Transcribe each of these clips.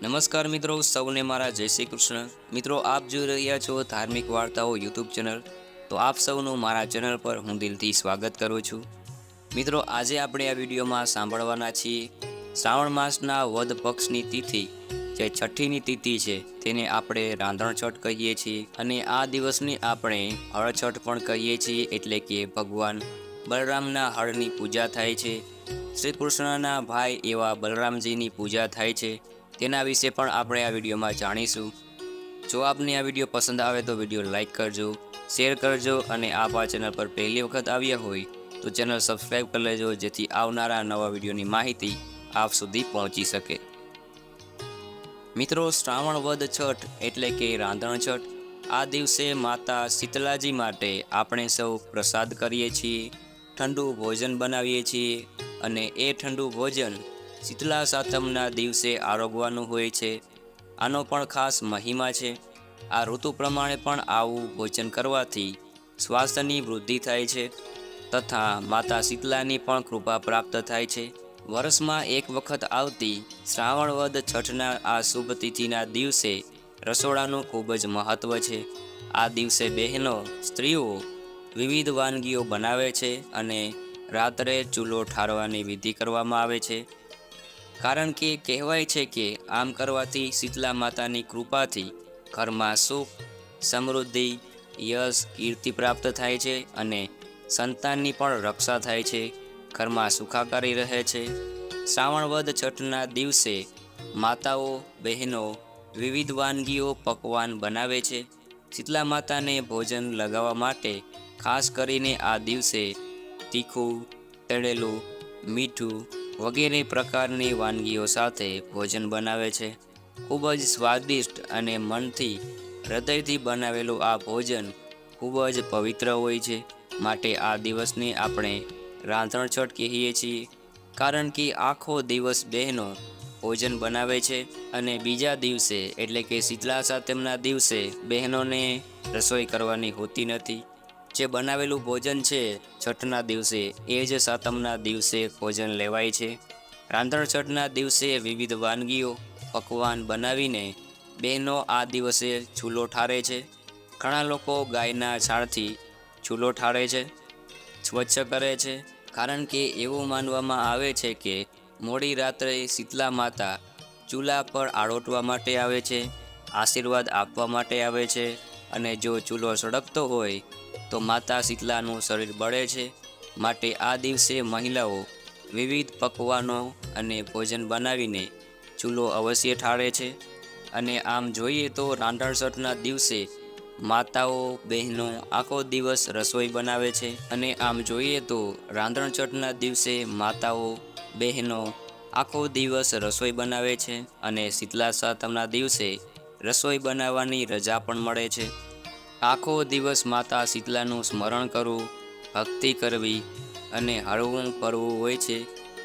નમસ્કાર મિત્રો, સૌને મારા જય શ્રી કૃષ્ણ। મિત્રો, આપ જોઈ રહ્યા છો ધાર્મિક વાર્તાઓ યુટ્યુબ ચેનલ। તો આપ સૌનું મારા ચેનલ પર હું દિલથી સ્વાગત કરું છું। મિત્રો, આજે આપણે આ વિડીયોમાં સાંભળવાના છીએ શ્રાવણ માસના વદ પક્ષની તિથિ, જે છઠ્ઠીની તિથિ છે, તેને આપણે રાંધણછઠ કહીએ છીએ અને આ દિવસની આપણે હળછઠ પણ કહીએ છીએ, એટલે કે ભગવાન બલરામના હળની પૂજા થાય છે। શ્રી કૃષ્ણના ભાઈ એવા બલરામજીની પૂજા થાય છે, તેના વિશે પણ આપણે આ વિડીયોમાં જાણીશું। જો આપને આ વિડીયો પસંદ આવે તો વિડીયો લાઇક કરજો, શેર કરજો અને આપ આ ચેનલ પર પહેલી વખત આવ્યા હોય તો ચેનલ સબસ્ક્રાઈબ કરી લેજો, જેથી આવનારા નવા વિડીયોની માહિતી આપ સુધી પહોંચી શકે। મિત્રો, શ્રાવણ વદ છઠ એટલે કે રાંધણછઠ, આ દિવસે માતા શીતલાજી માટે આપણે સૌ પ્રસાદ કરીએ છીએ, ઠંડુ ભોજન બનાવીએ છીએ અને એ ઠંડુ ભોજન શીતલા સાતમના દિવસે આરોગવાનું હોય છે। આનો પણ ખાસ મહિમા છે। આ ઋતુ પ્રમાણે પણ આવું ભોજન કરવાથી સ્વાસ્થ્યની વૃદ્ધિ થાય છે તથા માતા શીતલાની પણ કૃપા પ્રાપ્ત થાય છે। વર્ષમાં એક વખત આવતી શ્રાવણ વદ છઠના આ શુભ તિથિના દિવસે રસોડાનું ખૂબ જ મહત્ત્વ છે। આ દિવસે બહેનો, સ્ત્રીઓ વિવિધ વાનગીઓ બનાવે છે અને રાત્રે ચૂલો ઠારવાની વિધિ કરવામાં આવે છે, કારણ કે કહેવાય છે કે આમ કરવાથી શીતલા માતાની કૃપાથી ઘરમાં સુખ, સમૃદ્ધિ, યશ, કીર્તિ પ્રાપ્ત થાય છે અને સંતાનની પણ રક્ષા થાય છે, ઘરમાં સુખાકારી રહે છે। શ્રાવણ વદ છઠના દિવસે માતાઓ, બહેનો વિવિધ વાનગીઓ, પકવાન બનાવે છે। શીતલા માતાને ભોજન લગાવવા માટે ખાસ કરીને આ દિવસે તીખું, તળેલું, મીઠું વગેરે પ્રકારની વાનગીઓ સાથે ભોજન બનાવે છે। ખૂબ જ સ્વાદિષ્ટ અને મનથી, હૃદયથી બનાવેલું આ ભોજન ખૂબ જ પવિત્ર હોય છે, માટે આ દિવસને આપણે રાંધણછઠ કહીએ છીએ, કારણ કે આખો દિવસ બહેનો ભોજન બનાવે છે અને બીજા દિવસે એટલે કે શીતલા સાતમના દિવસે બહેનોને રસોઈ કરવાની હોતી નથી। જે બનાવેલું ભોજન છે છઠના દિવસે, એ જ સાતમના દિવસે ભોજન લેવાય છે। રાંધણછઠના દિવસે વિવિધ વાનગીઓ, પકવાન બનાવીને બહેનો આ દિવસે ચૂલો ઠારે છે। ઘણા લોકો ગાયના છાણથી ચૂલો ઠારે છે, સ્વચ્છ કરે છે, કારણ કે એવું માનવામાં આવે છે કે મોડી રાત્રે શીતલા માતા ચૂલા પર આળોટવા માટે આવે છે, આશીર્વાદ આપવા માટે આવે છે અને જો ચૂલો સળગતો હોય તો માતા શીતલાનું શરીર બળે છે, માટે આ દિવસે મહિલાઓ વિવિધ પકવાનો અને ભોજન બનાવીને ચૂલો અવશ્ય ઠારે છે। અને આમ જોઈએ તો રાંધણછઠના દિવસે માતાઓ, બહેનો આખો દિવસ રસોઈ બનાવે છે અને આમ જોઈએ તો રાંધણછઠના દિવસે માતાઓ, બહેનો આખો દિવસ રસોઈ બનાવે છે અને શીતલા સાતમના દિવસે રસોઈ બનાવવાની રજા પણ મળે છે। આખો દિવસ માતા શીતલાનું સ્મરણ કરવું, ભક્તિ કરવી અને હળવું ફરવું હોય છે,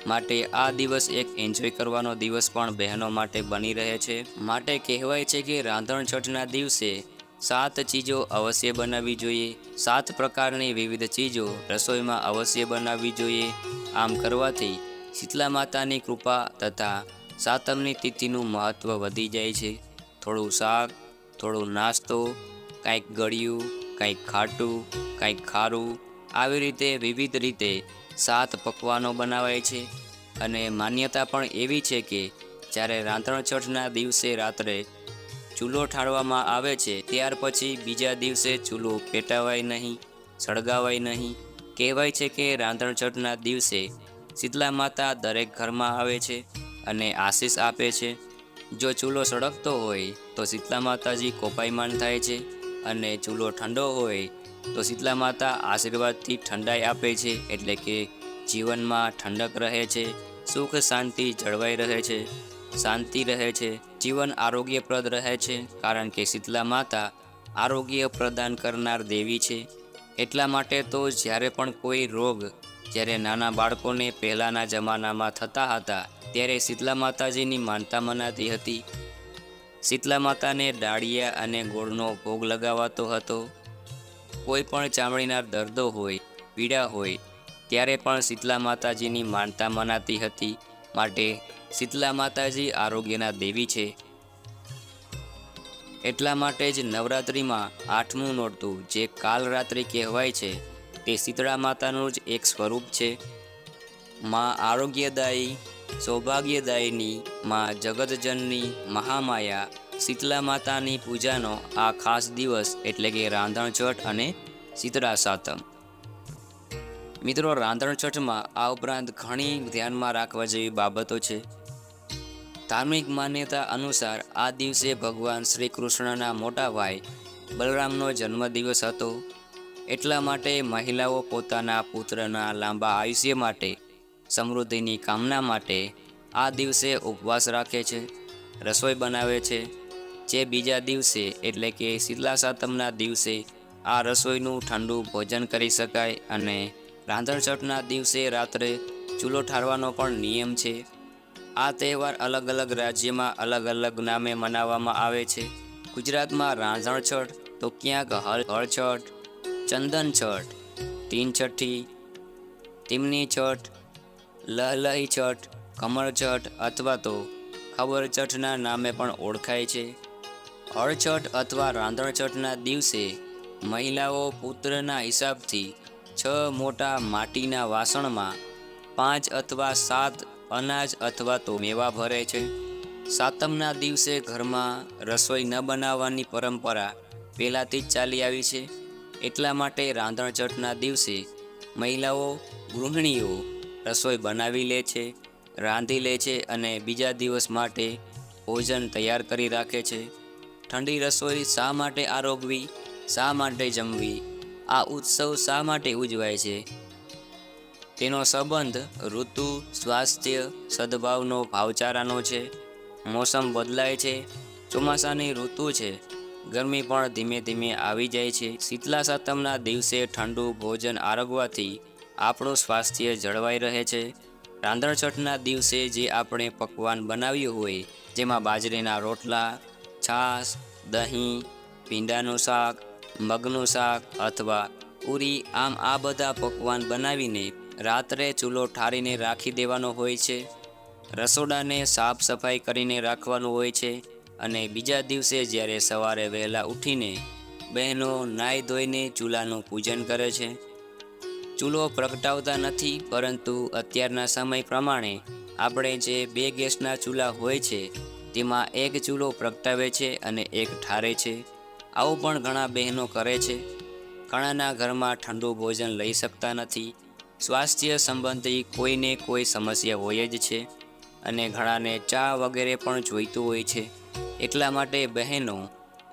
માટે આ દિવસ એક એન્જોય કરવાનો દિવસ પણ બહેનો માટે બની રહે છે। માટે કહેવાય છે કે રાંધણછઠના દિવસે 7 ચીજો અવશ્ય બનાવવી જોઈએ, 7 પ્રકારની વિવિધ ચીજો રસોઈમાં અવશ્ય બનાવવી જોઈએ। આમ કરવાથી શીતલા માતાની કૃપા તથા સાતમની તિથિનું મહત્ત્વ વધી જાય છે। થોડું શાક, થોડું નાસ્તો, કાંઈક ગળ્યું, કાંઈક ખાટું, કાંઈક ખારું, આવી રીતે વિવિધ રીતે 7 પકવાનો બનાવાય છે અને માન્યતા પણ એવી છે કે જ્યારે રાંધણછઠના દિવસે રાત્રે ચૂલો ઠારવામાં આવે છે, ત્યાર પછી બીજા દિવસે ચૂલો પેટાવાય નહીં, સળગાવાય નહીં। કહેવાય છે કે રાંધણછઠના દિવસે શીતલા માતા દરેક ઘરમાં આવે છે અને આશીષ આપે છે। જો ચૂલો સળગતો હોય તો શીતલા માતાજી કોપાયમાન થાય છે અને ચૂલો ઠંડો હોય તો શીતલા માતા આશીર્વાદથી ઠંડાઈ આપે છે, એટલે કે જીવનમાં ઠંડક રહે છે, સુખ શાંતિ જળવાઈ રહે છે, શાંતિ રહે છે, જીવન આરોગ્યપ્રદ રહે છે, કારણ કે શીતલા માતા આરોગ્ય પ્રદાન કરનાર દેવી છે। એટલા માટે તો જ્યારે પણ કોઈ રોગ જ્યારે નાના બાળકોને પહેલાંના જમાનામાં થતા હતા, ત્યારે શીતલા માતાજીની માનતા મનાતી હતી। શીતલા માતાને ડાળિયા અને ગોળનો ભોગ લગાવાતો હતો। કોઈ પણ ચામડીના દર્દો હોય, પીડા હોય, ત્યારે પણ શીતલા માતાજીની માનતા મનાતી હતી, માટે શીતલા માતાજી આરોગ્યના દેવી છે. એટલા માટે જ નવરાત્રિમાં 8મું નોરતું જે કાલરાત્રિ કહેવાય છે તે શીતળા માતાનું જ એક સ્વરૂપ છે. માં આરોગ્યદાયી, સૌભાગ્યદાયીની, માં જગતજનની મહામાયા શીતલા માતાની પૂજાનો આ ખાસ દિવસ એટલે કે રાંધણછઠ અને શીતળા સાતમ. મિત્રો, રાંધણછઠમાં આ ઉપરાંત ઘણી ધ્યાનમાં રાખવા જેવી બાબતો છે. ધાર્મિક માન્યતા અનુસાર આ દિવસે ભગવાન શ્રી કૃષ્ણના મોટા ભાઈ બલરામનો જન્મદિવસ હતો. એટલા માટે મહિલાઓ પોતાના પુત્રના લાંબા આયુષ્ય માટે, સમૃદ્ધિની કામના માટે આ દિવસે ઉપવાસ રાખે છે, રસોઈ બનાવે છે, જે બીજા દિવસે એટલે કે શીતલા સાતમના દિવસે આ રસોઈનું ઠંડુ ભોજન કરી શકાય. અને રાંધણછઠના દિવસે રાત્રે ચૂલો ઠારવાનો પણ નિયમ છે. આ તહેવાર અલગ અલગ રાજ્યમાં અલગ અલગ નામે મનાવવામાં આવે છે. ગુજરાતમાં રાંધણછઠ તો ક્યાંક હળછઠ, ચંદન છઠ, તીન છઠ્ઠી, તીમની છઠ, લહલહી છઠ, કમળ છઠ અથવા તો ખબર છઠના નામે પણ ઓળખાય છે. હળછઠ અથવા રાંધણછઠના દિવસે મહિલાઓ પુત્રના હિસાબથી 6 મોટા માટીના વાસણમાં 5 અથવા 7 અનાજ અથવા તો મેવા ભરે છે. સાતમના દિવસે ઘરમાં રસોઈ ન બનાવવાની પરંપરા પહેલાંથી જ ચાલી આવી છે. એટલા માટે રાંધણછઠના દિવસે મહિલાઓ, ગૃહિણીઓ રસોઈ બનાવી લે છે, રાંધી લે છે અને બીજા દિવસ માટે ભોજન તૈયાર કરી રાખે છે. ઠંડી રસોઈ શા માટે આરોગવી, શા માટે જમવી, આ ઉત્સવ શા માટે ઉજવાય છે? તેનો સંબંધ ઋતુ, સ્વાસ્થ્ય, સદભાવનો, ભાવચારાનો છે. મોસમ બદલાય છે, ચોમાસાની ઋતુ છે, ગરમી પણ ધીમે ધીમે આવી જાય છે. શીતલા સાતમના દિવસે ઠંડુ ભોજન આરોગવાથી આપણું સ્વાસ્થ્ય જળવાઈ રહે છે. રાંધણછઠના દિવસે જે આપણે પકવાન બનાવ્યું હોય, જેમાં બાજરીના રોટલા, છાશ, દહીં, ભીંડાનું શાક, મગનું શાક અથવા પૂરી, આમ આ બધા પકવાન બનાવીને રાત્રે ચૂલો ઠારીને રાખી દેવાનો હોય છે. રસોડાને સાફ સફાઈ કરીને રાખવાનું હોય છે. અને બીજા દિવસે જ્યારે સવારે વહેલા ઉઠીને બહેનો નાહી ધોઈને ચૂલાનું પૂજન કરે છે. ચૂલો પ્રગટાવતા નથી, પરંતુ અત્યારના સમય પ્રમાણે આપણે જે 2 ગેસના ચૂલા હોય છે તેમાં એક ચૂલો પ્રગટાવે છે અને એક ઠારે છે. આવું પણ ઘણા બહેનો કરે છે. ઘણાના ઘરમાં ઠંડુ ભોજન લઈ શકતા નથી. સ્વાસ્થ્ય સંબંધી કોઈને કોઈ સમસ્યા હોય જ છે અને ઘણાને ચા વગેરે પણ જોઈતું હોય છે. એટલા માટે બહેનો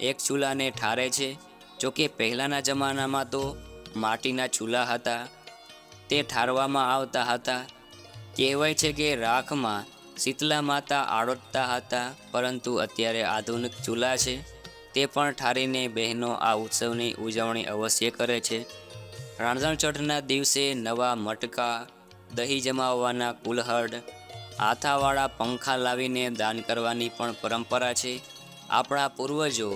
એક ચૂલાને ઠારે છે. જોકે પહેલાંના જમાનામાં તો માટીના ચૂલા હતા, તે ઠારવામાં આવતા હતા. કહેવાય છે કે રાખમાં શીતલા માતા આળોટતા હતા, પરંતુ અત્યારે આધુનિક ચૂલા છે, તે પણ ઠારીને બહેનો આ ઉત્સવની ઉજવણી અવશ્ય કરે છે. રાંધણછઠના દિવસે નવા મટકા, દહીં જમાવવાના કુલ્હડ, હાથાવાળા પંખા લાવીને દાન કરવાની પણ પરંપરા છે. આપણા પૂર્વજો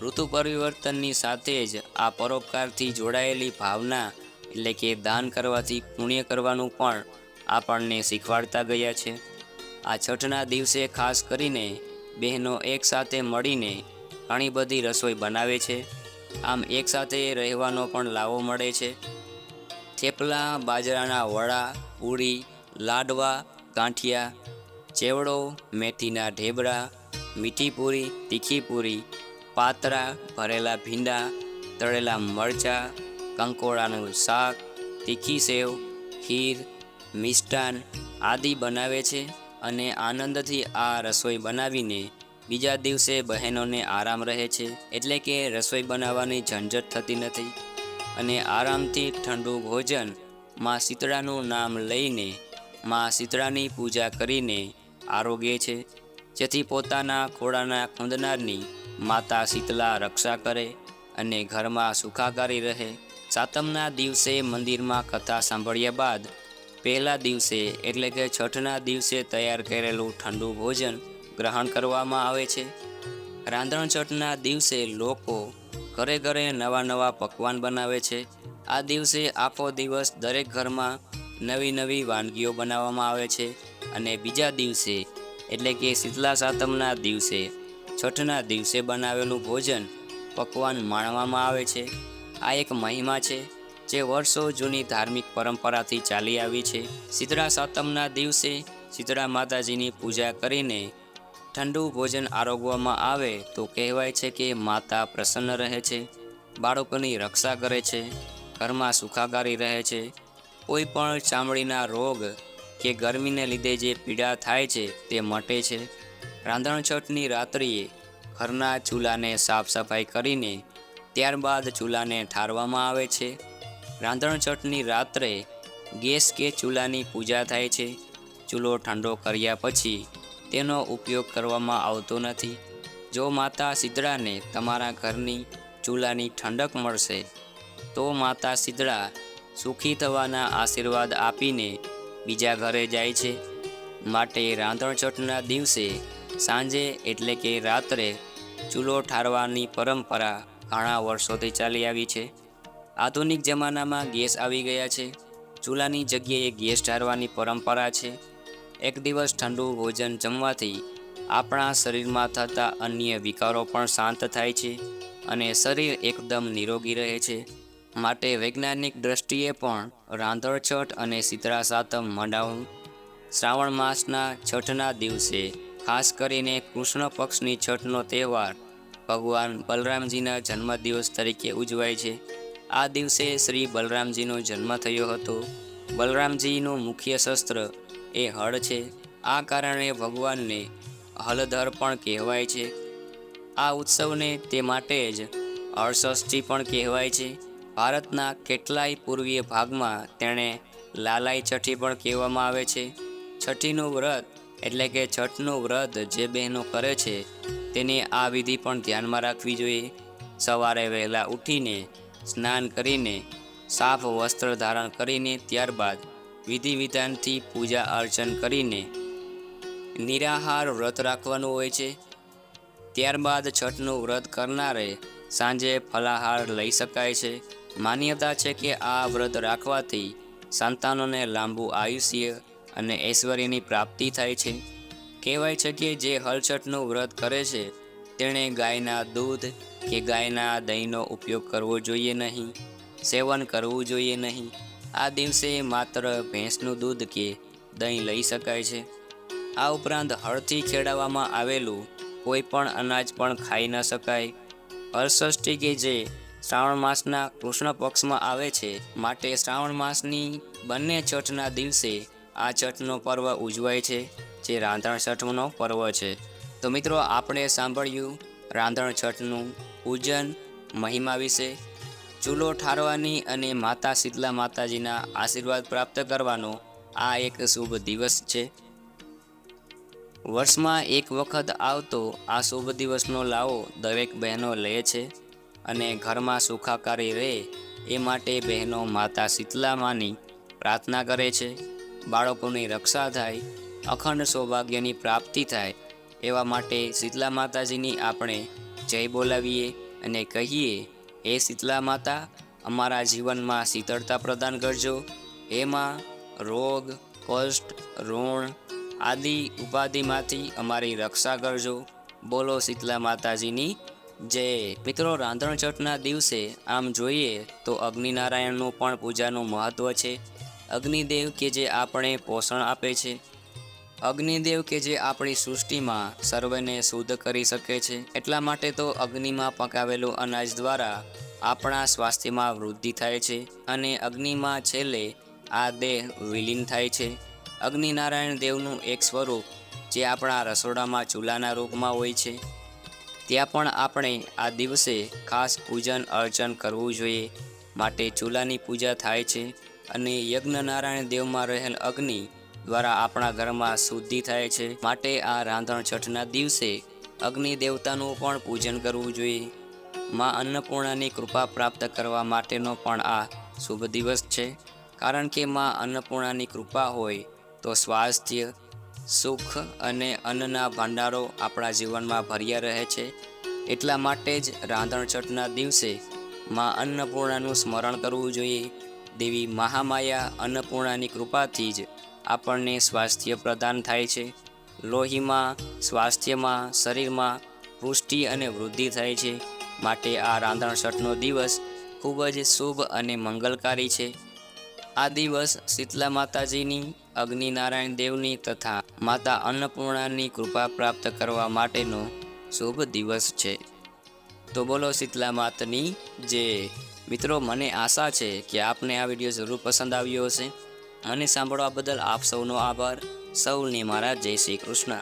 ઋતુ પરિવર્તનની સાથે જ આ પરોપકારથી જોડાયેલી ભાવના એટલે કે દાન કરવાથી પુણ્ય કરવાનું પણ આપણને શીખવાડતા ગયા છે. આ છઠના દિવસે ખાસ કરીને બહેનો એકસાથે મળીને ઘણી બધી રસોઈ બનાવે છે. આમ એકસાથે રહેવાનો પણ લાવો મળે છે. થેપલા, બાજરાના વડા, પૂરી, લાડવા, ગાંઠિયા, ચેવડો, મેથીના ઢેબરા, મીઠી પૂરી, તીખી પૂરી, પાતરા, ભરેલા ભીંડા, તળેલા મરચાં, કંકોડાનું શાક, તીખી સેવ, ખીર, મિષ્ટાન આદિ બનાવે છે. અને આનંદથી આ રસોઈ બનાવીને બીજા દિવસે બહેનોને આરામ રહે છે. એટલે કે રસોઈ બનાવવાની ઝંઝટ થતી નથી અને આરામથી ઠંડુ ભોજન માં શીતળાનું નામ લઈને માં શીતળાની પૂજા કરીને આરોગે છે, જેથી પોતાના ખોળાના ખંદનારની માતા શીતલા રક્ષા કરે અને ઘરમાં સુખાકારી રહે. સાતમના દિવસે મંદિરમાં કથા સાંભળ્યા બાદ પહેલા દિવસે એટલે કે છઠના દિવસે તૈયાર કરેલું ઠંડુ ભોજન ગ્રહણ કરવામાં આવે છે. રાંધણછઠના દિવસે લોકો ઘરે ઘરે નવા નવા પકવાન બનાવે છે. આ દિવસે આખો દિવસ દરેક ઘરમાં નવી નવી વાનગીઓ બનાવવામાં આવે છે અને બીજા દિવસે એટલે કે શીતલા સાતમના દિવસે છઠના દિવસે બનાવેલું ભોજન પકવાન માણવામાં આવે છે. આ એક મહિમા છે જે વર્ષો જૂની ધાર્મિક પરંપરાથી ચાલી આવી છે. શીતળા સાતમના દિવસે શીતળા માતાજીની પૂજા કરીને ઠંડુ ભોજન આરોગવામાં આવે તો કહેવાય છે કે માતા પ્રસન્ન રહે છે, બાળકોની રક્ષા કરે છે, ઘરમાં સુખાકારી રહે છે. કોઈ પણ ચામડીના રોગ કે ગરમીને લીધે જે પીડા થાય છે તે મટે છે. રાંધણછઠની રાત્રિએ ઘરના ચૂલાને સાફ સફાઈ કરીને ત્યારબાદ ચૂલાને ઠારવામાં આવે છે. રાંધણછઠની રાત્રે ગેસ કે ચૂલાની પૂજા થાય છે. ચૂલો ઠંડો કર્યા પછી તેનો ઉપયોગ કરવામાં આવતો નથી. જો માતા શીતળાને તમારા ઘરની ચૂલાની ઠંડક મળશે તો માતા શીતળા સુખી થવાના આશીર્વાદ આપીને બીજા ઘરે જાય છે. માટે રાંધણછઠના દિવસે સાંજે એટલે કે રાત્રે ચૂલો ઠારવાની પરંપરા ઘણા વર્ષોથી ચાલી આવી છે. આધુનિક જમાનામાં ગેસ આવી ગયા છે. ચૂલાની જગ્યાએ ગેસ ઠારવાની પરંપરા છે. એક દિવસ ઠંડુ ભોજન જમવાથી આપણા શરીરમાં થતા અન્ય વિકારો પણ શાંત થાય છે અને શરીર એકદમ નિરોગી રહે છે. માટે વૈજ્ઞાનિક દ્રષ્ટિએ પણ રાંધણછઠ અને શીતળા સાતમ મનાવવું શ્રાવણ માસના છઠના દિવસે, ખાસ કરીને કૃષ્ણ પક્ષની છઠનો તહેવાર ભગવાન બલરામજીના જન્મદિવસ તરીકે ઉજવાય છે. આ દિવસે શ્રી બલરામજીનો જન્મ થયો હતો. બલરામજીનું મુખ્ય શસ્ત્ર એ હળ છે. આ કારણે ભગવાનને હળધર પણ કહેવાય છે. આ ઉત્સવને તે માટે જ હળષષ્ઠી પણ કહેવાય છે. ભારતના કેટલાય પૂર્વીય ભાગમાં તેણે લાલાઈ છઠ્ઠી પણ કહેવામાં આવે છે. છઠ્ઠીનું વ્રત એટલે કે છઠનું વ્રત જે બહેનો કરે છે તેને આ વિધિ પણ ધ્યાનમાં રાખવી જોઈએ. સવારે વહેલા ઉઠીને સ્નાન કરીને સાફ વસ્ત્ર ધારણ કરીને ત્યારબાદ વિધિ વિધાનથી પૂજા અર્ચન કરીને નિરાહાર વ્રત રાખવાનું હોય છે. ત્યારબાદ છઠનું વ્રત કરનારે સાંજે ફલાહાર લઈ શકાય છે. માન્યતા છે કે આ વ્રત રાખવાથી સંતાનોને લાંબુ આયુષ્ય અને ઐશ્વર્યની પ્રાપ્તિ થાય છે. કહેવાય છે કે જે હળછઠનું વ્રત કરે છે તેણે ગાયના દૂધ કે ગાયના દહીંનો ઉપયોગ કરવો જોઈએ નહીં, સેવન કરવું જોઈએ નહીં. આ દિવસે માત્ર ભેંસનું દૂધ કે દહીં લઈ શકાય છે. આ ઉપરાંત હળથી ખેડાવવામાં આવેલું કોઈ પણ અનાજ પણ ખાઈ ન શકાય. હળષષ્ઠી કે જે શ્રાવણ માસના કૃષ્ણ પક્ષમાં આવે છે, માટે શ્રાવણ માસની બંને છઠના દિવસે આ છઠનો પર્વ ઉજવાય છે, જે રાંધણ છઠનો પર્વ છે. તો મિત્રો, આપણે સાંભળ્યું રાંધણ છઠનું પૂજન મહિમા વિશે. ચૂલો ઠારવાની અને માતા શીતલા માતાજીના આશીર્વાદ પ્રાપ્ત કરવાનો આ એક શુભ દિવસ છે. વર્ષમાં એક વખત આવતો આ શુભ દિવસનો લાવો દરેક બહેનો લે છે અને ઘરમાં સુખાકારી રહે એ માટે બહેનો માતા શીતલામાની પ્રાર્થના કરે છે. બાળકોની રક્ષા થાય, અખંડ સૌભાગ્યની પ્રાપ્તિ થાય એવા માટે શીતલા માતાજીની આપણે જય બોલાવીએ અને કહીએ, હે શીતલા માતા, અમારા જીવનમાં શીતળતા પ્રદાન કરજો. એમાં રોગ, કષ્ટ, ઋણ આદિ ઉપાધિમાંથી અમારી રક્ષા કરજો. બોલો શીતલા માતાજીની જય. મિત્રો, રાંધણછઠના દિવસે આમ જોઈએ તો અગ્નિનારાયણનું પણ પૂજાનું મહત્ત્વ છે. અગ્નિદેવ કે જે આપણે પોષણ આપે છે, અગ્નિદેવ કે જે આપણી સૃષ્ટિમાં સર્વને શુદ્ધ કરી શકે છે. એટલા માટે તો અગ્નિમાં પકાવેલું અનાજ દ્વારા આપણા સ્વાસ્થ્યમાં વૃદ્ધિ થાય છે અને અગ્નિમાં છેલ્લે આ દેહ વિલીન થાય છે. અગ્નિનારાયણ દેવનું એક સ્વરૂપ જે આપણા રસોડામાં ચૂલાના રૂપમાં હોય છે, ત્યાં પણ આપણે આ દિવસે ખાસ પૂજન અર્ચન કરવું જોઈએ. માટે ચૂલાની પૂજા થાય છે અને યજ્ઞનારાયણ દેવમાં રહેલ અગ્નિ દ્વારા આપણા ઘરમાં શુદ્ધિ થાય છે. માટે આ રાંધણ છઠના દિવસે અગ્નિ દેવતાનું પણ પૂજન કરવું જોઈએ. માં અન્નપૂર્ણાની કૃપા પ્રાપ્ત કરવા માટેનો પણ આ શુભ દિવસ છે. કારણ કે માં અન્નપૂર્ણાની કૃપા હોય તો સ્વાસ્થ્ય, સુખ અને અન્નના ભંડારો આપણા જીવનમાં ભર્યા રહે છે. એટલા માટે જ રાંધણ છઠના દિવસે માં અન્નપૂર્ણાનું સ્મરણ કરવું જોઈએ. દેવી મહામાયા અન્નપૂર્ણાની કૃપાથી જ આપણને સ્વાસ્થ્ય પ્રદાન થાય છે લોહીમાં, સ્વાસ્થ્યમાં, શરીરમાં પુષ્ટિ અને વૃદ્ધિ થાય છે. માટે આ રાંધણ છઠનો દિવસ ખૂબ જ શુભ અને મંગલકારી છે. આ દિવસ શીતલા માતાજીની, અગ્નિનારાયણ દેવની તથા માતા અન્નપૂર્ણાની કૃપા પ્રાપ્ત કરવા માટેનો શુભ દિવસ છે. તો બોલો શીતલા માતની જય. મિત્રો, મને આશા છે કે આપને આ વિડીયો જરૂર પસંદ આવ્યો હશે. મને સાંભળવા બદલ આપ સૌનો આભાર. સૌને મારા જય શ્રી કૃષ્ણ.